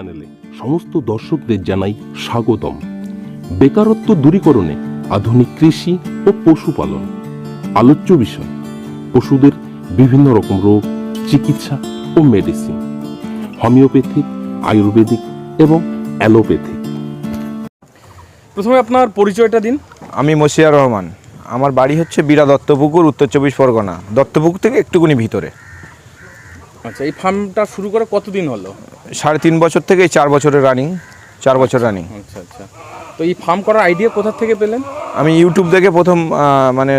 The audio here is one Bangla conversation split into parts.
চ্যানেলে সমস্ত দর্শকদের জানাই স্বাগতম। বেকারত্ব দূরীকরণে আধুনিক কৃষি ও পশুপালন আলোচ্য বিষয়। পশুদের বিভিন্ন রকম রোগ, চিকিৎসা ও মেডিসিন, হোমিওপ্যাথিক, আয়ুর্বেদিক এবং অ্যালোপ্যাথিক। প্রথমে আপনার পরিচয়টা দিন। আমি মশিয়ার রহমান। আমার বাড়ি হচ্ছে বিরা দত্তপুকুর, উত্তর 24 পরগনা। দত্তপুকুর থেকে একটুকুনি ভিতরে। আচ্ছা, এই ফার্মটা শুরু করে কতদিন হলো? 3.5 বছর থেকে 4 বছরের রানিং। 4 বছর রানিং। আচ্ছা আচ্ছা, তো এই ফার্ম করার আইডিয়া কোথা থেকে পেলেন? আমি ইউটিউব দেখে প্রথম মানে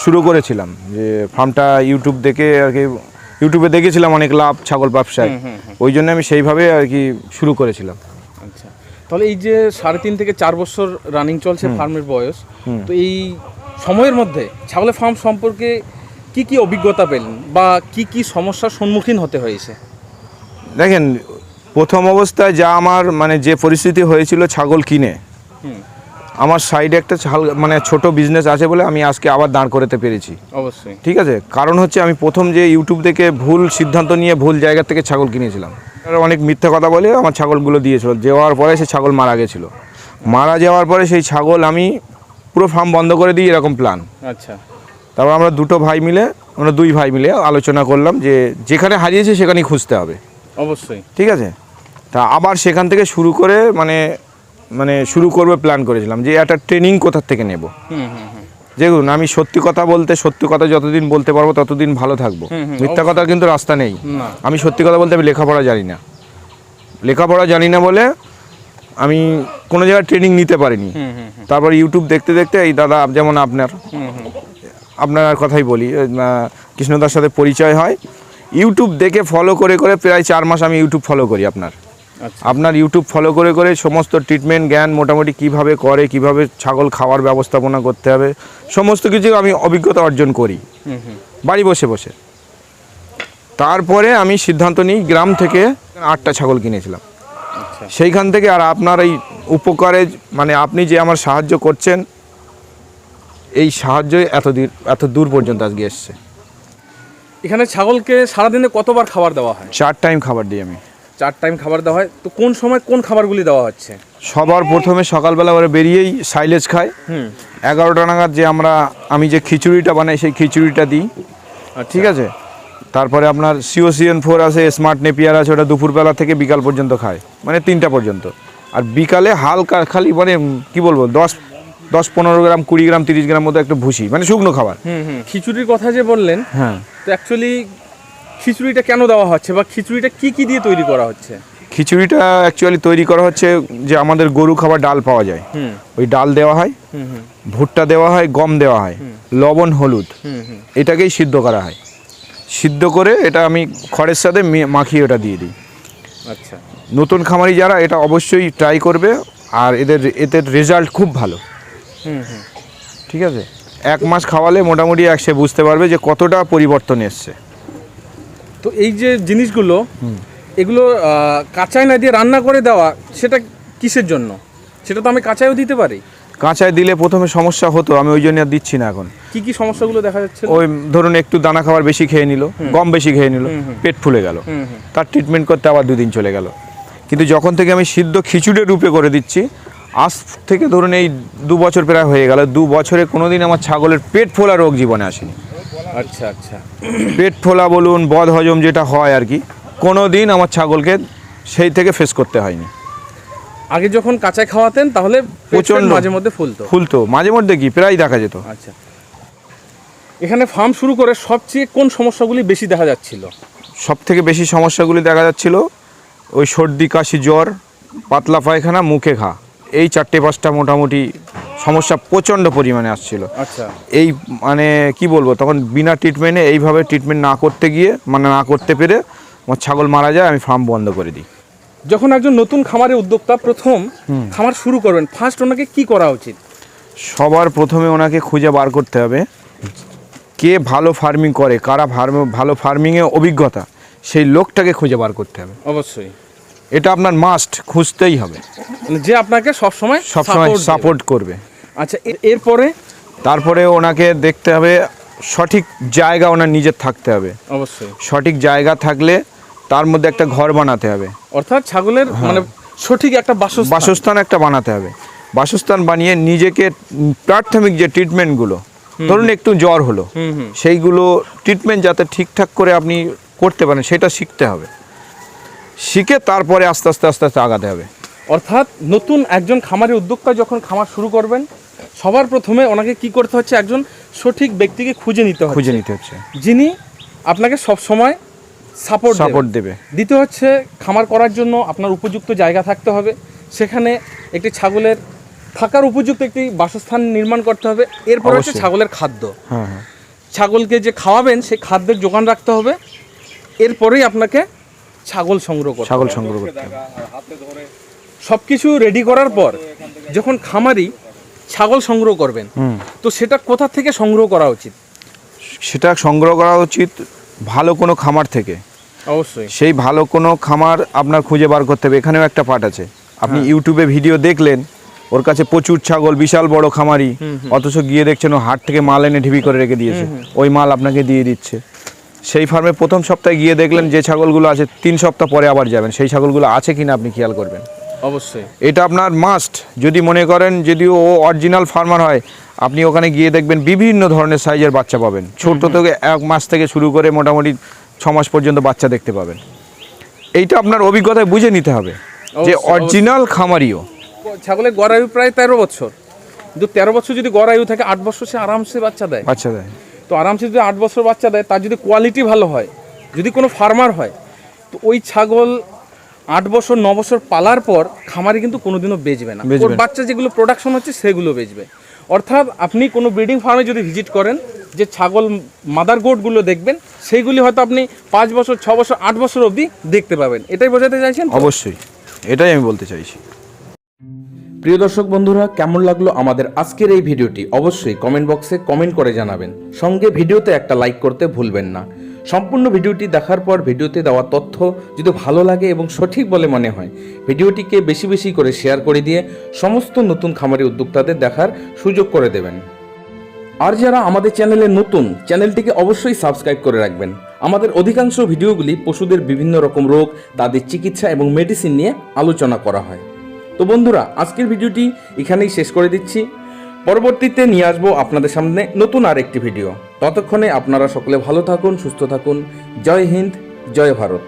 শুরু করেছিলাম, যে ফার্মটা ইউটিউব দেখে আর কি। ইউটিউবে দেখেছিলাম অনেক লাভ ছাগল ব্যবসায়, ওই জন্য আমি সেইভাবে আর কি শুরু করেছিলাম। আচ্ছা, তাহলে এই যে 3.5 থেকে 4 বছর রানিং চলছে ফার্মের বয়স, তো এই সময়ের মধ্যে ছাগলের ফার্ম সম্পর্কে কি কি অভিজ্ঞতা পেলেন বা কি কি সমস্যার সম্মুখীন হতে হয়েছে? দেখেন, প্রথম অবস্থায় যা আমার মানে যে পরিস্থিতি হয়েছিল ছাগল কিনে, আমার সাইডে একটা মানে ছোট বিজনেস আছে বলে আমি আজকে আবার দাঁড় করাতে পেরেছি। অবশ্যই, ঠিক আছে। কারণ হচ্ছে আমি প্রথম যে ইউটিউব থেকে ভুল সিদ্ধান্ত নিয়ে ভুল জায়গা থেকে ছাগল কিনেছিলাম, অনেক মিথ্যা কথা বলে আমার ছাগলগুলো দিয়েছিল। যাওয়ার পরে সেই ছাগল মারা গেছিলো। মারা যাওয়ার পরে সেই ছাগল আমি পুরো ফার্ম বন্ধ করে দিই, এরকম প্ল্যান। আচ্ছা, তারপর আমরা দুই ভাই মিলে আলোচনা করলাম যে যেখানে হারিয়েছে সেখানেই খুঁজতে হবে। অবশ্যই, ঠিক আছে। তা আবার সেখান থেকে শুরু করে মানে শুরু করবে প্ল্যান করেছিলাম, যে একটা ট্রেনিং কোথার থেকে নেব। দেখুন, আমি সত্যি কথা যতদিন বলতে পারবো ততদিন ভালো থাকবো। মিথ্যা কথার কিন্তু রাস্তা নেই। আমি সত্যি কথা বলতে আমি লেখাপড়া জানি না বলে আমি কোনো জায়গায় ট্রেনিং নিতে পারিনি। তারপর ইউটিউব দেখতে দেখতে এই দাদা, যেমন আপনার কথাই বলি, কৃষ্ণদার সাথে পরিচয় হয়। ইউটিউব দেখে ফলো করে প্রায় 4 মাস আমি ইউটিউব ফলো করি। আপনার ইউটিউব ফলো করে সমস্ত ট্রিটমেন্ট জ্ঞান মোটামুটি কিভাবে ছাগল খাওয়ার ব্যবস্থাপনা করতে হবে, সমস্ত কিছু আমি অভিজ্ঞতা অর্জন করি বাড়ি বসে বসে। তারপরে আমি সিদ্ধান্ত নিই, গ্রাম থেকে 8টা ছাগল কিনেছিলাম। সেইখান থেকে আর আপনার এই উপকারে মানে আপনি যে আমার সাহায্য করছেন, এই সাহায্যই এত দূর পর্যন্ত আজকে এসছে। এখানে ছাগলকে সারাদিনে কতবার খাবার দেওয়া হয়? 4 টাইম খাবার দিই আমি। 4 টাইম খাবার দেওয়া হয়। তো কোন সময় কোন খাবারগুলি দেওয়া হচ্ছে? সবার প্রথমে সকালবেলা ওরা বেরিয়েই সাইলেজ খায়। 11টা নাগাদ আমি যে খিচুড়িটা বানাই সেই খিচুড়িটা দিই। ঠিক আছে। তারপরে আপনার COCN4 আছে, স্মার্ট নেপিয়ার আছে, ওটা দুপুরবেলা থেকে বিকাল পর্যন্ত খায়, মানে 3টা পর্যন্ত। আর বিকালে হালকা খালি মানে কি বলবো 10-15 গ্রাম, 20 গ্রাম, 30 গ্রাম মতো একটা ভুসি, মানে শুকনো খাবার। খিচুড়ির কথা যে বললেন, হ্যাঁ, তো অ্যাকচুয়ালি খিচুড়িটা কেন দেওয়া হচ্ছে বা খিচুড়িটা কি দিয়ে তৈরি করা হচ্ছে? খিচুড়িটা অ্যাকচুয়ালি তৈরি করা হচ্ছে যে আমাদের গরু খাবার ডাল পাওয়া যায়, ওই ডাল দেওয়া হয়, ভুট্টা দেওয়া হয়, গম দেওয়া হয়, লবণ, হলুদ, এটাকেই সিদ্ধ করা হয়। সিদ্ধ করে এটা আমি খড়ের সাথে মাখিয়ে ওটা দিয়ে দিই। আচ্ছা, নতুন খামারি যারা এটা অবশ্যই ট্রাই করবে, আর এদের রেজাল্ট খুব ভালো। ঠিক আছে। 1 মাস খাওয়ালে মোটামুটি সে বুঝতে পারবে যে কতটা পরিবর্তন এসছে। তো এই যে জিনিসগুলো, এগুলো কাঁচায় না দিয়ে রান্না করে দেওয়া, সেটা কিসের জন্য? সেটা তো আমি কাঁচায়ও দিতে পারি। কাঁচায় দিলে প্রথমে সমস্যা হতো, আমি ওই জন্য আর দিচ্ছি না এখন। কি সমস্যাগুলো দেখা যাচ্ছে? ওই ধরুন একটু দানা খাবার বেশি খেয়ে নিল, গম বেশি খেয়ে নিল, পেট ফুলে গেল, তার ট্রিটমেন্ট করতে আবার 2 দিন চলে গেল। কিন্তু যখন থেকে আমি সিদ্ধ খিচুড়ির রূপে করে দিচ্ছি, আজ থেকে ধরুন এই 2 বছর প্রায় হয়ে গেল, 2 বছরে কোনোদিন আমার ছাগলের পেট ফোলা রোগ জীবনে আসেনি। আচ্ছা আচ্ছা, পেট ফোলা বলুন, বদ হজম যেটা হয় আর কি, কোনো দিন আমার ছাগলকে সেই থেকে ফেস করতে হয়নি। আগে যখন কাঁচায় খাওয়াতেন তাহলে প্রচন্ড মাঝে মধ্যে ফুলতো, মাঝে মধ্যে কি প্রায় দেখা যেত। আচ্ছা, এখানে ফার্ম শুরু করে সবচেয়ে কোন সমস্যাগুলি বেশি দেখা যাচ্ছিল? সব থেকে বেশি সমস্যাগুলি দেখা যাচ্ছিল ওই সর্দি, কাশি, জ্বর, পাতলা পায়খানা, মুখে ঘা, এই 4-5টা মোটামুটি সমস্যা প্রচণ্ড পরিমাণে আসছিল। আচ্ছা, এই মানে কি বলবো, তখন বিনা ট্রিটমেন্টে এইভাবে ট্রিটমেন্ট না করতে পেরে আমার ছাগল মারা যায়, আমি ফার্ম বন্ধ করে দিই। যখন একজন নতুন খামারের উদ্যোক্তা প্রথম খামার শুরু করবেন, ফার্স্ট ওনাকে কি করা উচিত? সবার প্রথমে ওনাকে খুঁজে বার করতে হবে কে ভালো ফার্মিং করে, কারা ভালো ফার্মিংয়ে অভিজ্ঞতা, সেই লোকটাকে খুঁজে বার করতে হবে। অবশ্যই, এটা আপনার মাস্ট, খুঁজতেই হবে, যে আপনাকে সবসময় সাপোর্ট করবে। আচ্ছা, তারপরে ওনাকে দেখতে হবে সঠিক জায়গা ওনার নিজের থাকতে হবে। অবশ্যই, সঠিক জায়গা থাকলে তার মধ্যে একটা ঘর বানাতে হবে, অর্থাৎ ছাগলের মানে সঠিক একটা বাসস্থান একটা বানাতে হবে। বাসস্থান বানিয়ে নিজেকে প্রাথমিক যে ট্রিটমেন্টগুলো, ধরুন একটু জ্বর হলো, সেইগুলো ট্রিটমেন্ট যাতে ঠিকঠাক করে আপনি করতে পারেন সেটা শিখতে হবে। শিখে তারপরে আস্তে আস্তে আস্তে আস্তে আগাতে হবে। অর্থাৎ নতুন একজন খামারি উদ্যোক্তা যখন খামার শুরু করবেন, সবার প্রথমে ওনাকে কি করতে হচ্ছে, একজন সঠিক ব্যক্তিকে খুঁজে নিতে হচ্ছে, যিনি আপনাকে সব সময় সাপোর্ট দেবে। দ্বিতীয় হচ্ছে, খামার করার জন্য আপনার উপযুক্ত জায়গা থাকতে হবে, সেখানে একটি ছাগলের থাকার উপযুক্ত একটি বাসস্থান নির্মাণ করতে হবে। এরপর হচ্ছে ছাগলের খাদ্য, ছাগলকে যে খাওয়াবেন সেই খাদ্যের যোগান রাখতে হবে। এরপরেই আপনাকে ছাগল সংগ্রহ করতে হবে। সব কিছু রেডি করার পর যখন খামারি ছাগল সংগ্রহ করবেন, তো সেটা কোথা থেকে সংগ্রহ করা উচিত? সেটা সংগ্রহ করা উচিত ভালো কোনো খামার থেকে। অবশ্যই সেই ভালো কোনো খামার আপনার খুঁজে বার করতে হবে। এখানেও একটা পার্ট আছে, আপনি ইউটিউবে ভিডিও দেখলেন, ওর কাছে প্রচুর ছাগল, বিশাল বড় খামারি, অথচ গিয়ে দেখছেন ও হাট থেকে মাল এনে ঢিবি করে রেখে দিয়েছে, ওই মাল আপনাকে দিয়ে দিচ্ছে। সেই ফার্মে প্রথম সপ্তাহে গিয়ে দেখলেন যে ছাগলগুলো আছে, 3 সপ্তাহ পরে আবার যাবেন, সেই ছাগলগুলো আছে কিনা আপনি খেয়াল করবেন। অবশ্যই এটা আপনার মাস্ট। যদি মনে করেন যদি ও অরিজিনাল ফার্মার হয়, আপনি ওখানে গিয়ে দেখবেন বিভিন্ন ধরনের সাইজের বাচ্চা পাবেন, ছোট থেকে 1 মাস থেকে শুরু করে মোটামুটি 6 মাস পর্যন্ত বাচ্চা দেখতে পাবেন। এইটা আপনার অভিজ্ঞতায় বুঝে নিতে হবে যে অরিজিনাল খামারিও। ছাগলের গড় আয়ু প্রায় 13 বছর, কিন্তু 13 বছর যদি গড় আয়ু থাকে, 8 বছর সে আরামসে বাচ্চা দেয়। তো আরামসে যদি 8 বছর বাচ্চা দেয়, তার যদি কোয়ালিটি ভালো হয়, যদি কোনো ফার্মার হয়, তো ওই ছাগল 8 বছর 9 বছর পালার পর খামারি কিন্তু কোনোদিনও বেচবে না। ওর বাচ্চা যেগুলো প্রোডাকশন হচ্ছে সেগুলো বেচবে। অর্থাৎ আপনি কোনো ব্রিডিং ফার্মে যদি ভিজিট করেন, যে ছাগল মাদার গোটগুলো দেখবেন, সেইগুলি হয়তো আপনি 5 বছর 6 বছর 8 বছর অবধি দেখতে পাবেন। এটাই বোঝাতে চাইছেন? অবশ্যই, এটাই আমি বলতে চাইছি। প্রিয় দর্শক বন্ধুরা, কেমন লাগলো আমাদের আজকের এই ভিডিওটি অবশ্যই কমেন্ট বক্সে কমেন্ট করে জানাবেন। সঙ্গে ভিডিওতে একটা লাইক করতে ভুলবেন না। সম্পূর্ণ ভিডিওটি দেখার পর ভিডিওতে দেওয়া তথ্য যদি ভালো লাগে এবং সঠিক বলে মনে হয়, ভিডিওটিকে বেশি বেশি করে শেয়ার করে দিয়ে সমস্ত নতুন খামারি উদ্যোক্তাদের দেখার সুযোগ করে দেবেন। আর যারা আমাদের চ্যানেলে নতুন, চ্যানেলটিকে অবশ্যই সাবস্ক্রাইব করে রাখবেন। আমাদের অধিকাংশ ভিডিওগুলি পশুদের বিভিন্ন রকম রোগ, তাদের চিকিৎসা এবং মেডিসিন নিয়ে আলোচনা করা হয়। তো বন্ধুরা, আজকের ভিডিওটি এখানেই শেষ করে দিচ্ছি। পরবর্তীতে নিয়ে আসবো আপনাদের সামনে নতুন আর একটি ভিডিও। ততক্ষণে আপনারা সকলে ভালো থাকুন, সুস্থ থাকুন। জয় হিন্দ, জয় ভারত।